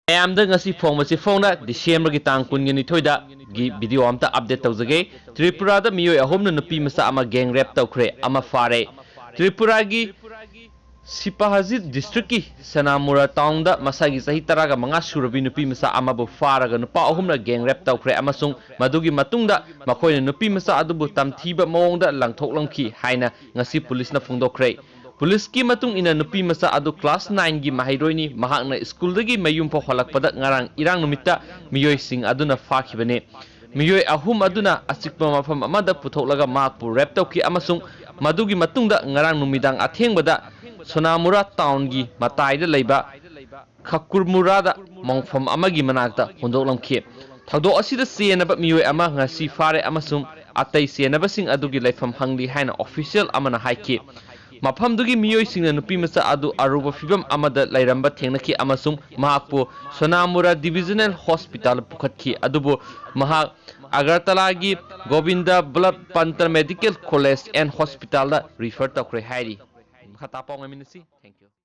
ꯃꯌꯥꯝꯗ ꯉꯁꯤ ꯐꯣꯡꯕꯁꯤ ꯐꯣꯡꯅ ꯗꯤꯁꯦꯝꯕꯔꯒꯤ ꯇꯥꯡ 22ꯗ ꯒꯤ ꯚꯤꯗꯤꯑꯣ ꯑꯝꯇ ꯑꯞꯗꯦꯠ ꯇꯧꯖꯒꯦ ꯇ꯭ꯔꯤꯄꯨꯔꯥꯗ ꯃꯤꯑꯣꯏ ꯑꯍꯨꯝꯅ ꯅꯨꯄꯤ ꯃꯆꯥ ꯑꯃ ꯒꯦꯡ ꯔꯦꯞ ꯇꯧꯈ꯭ꯔꯦ ꯑꯃ ꯐꯥꯔꯦ ꯇ꯭ꯔꯤꯄꯨꯔꯥꯒꯤ सिपाहाजित डिस्ट्रिक्ट की सनामुरा टाउन दा मसागी सही 15 सुरबी नुपी मसा अमाबु फारगा नुपा अहुमना गैंग रेप तौखरे अमसुंग मदुगी मतुंगदा मखोयना नुपी मसा अदुबु तमथीबा मओंगदा लंगथोकलंखी हाइना ngasi पुलिसना फोंदोखरे पुलिस की मतुंग इना नुपी मसा अदु क्लास 9 की माहिरोइनी महाकना स्कूल दगी मयुम फो हलकपदा ngarang irang numitta मियोय सिंग अदुना फाखिबने मियोय अहुम अदुना अचिकपा मफम अमदा पुथोकलगा माकपु रेप तौखी अमसुंग मदुगी मतुंगदा ngarang नुमिदांग अथेंगबदा सोनामुरा टाउन की मताइदा लैबा खकुरमुरादा मौफम अमगी मनाकता हुंदोकलमखे थौदो असिदा सेनबा मियोय अमा ngasi फारे अमसुंग अतै सेनबसिंग अदुगी लैफम हंगली हाइना ऑफिशियल अमना हाइके मफमदुगी मियोय सिंगना नुपी मसा अदु अरुबा फिबम अमदा लैरंबा थेंगनखि अमसुंग महाकपो सोनामुरा डिविजनल हॉस्पिटल पुखतखि अदुबो महा अगरतला की गोविंदा ब्लड पंतर मेडिकल कॉलेज एंड हॉस्पिटल दा रिफर तौखरे हाइरी खता पाउ ngamiनसी थैंक यू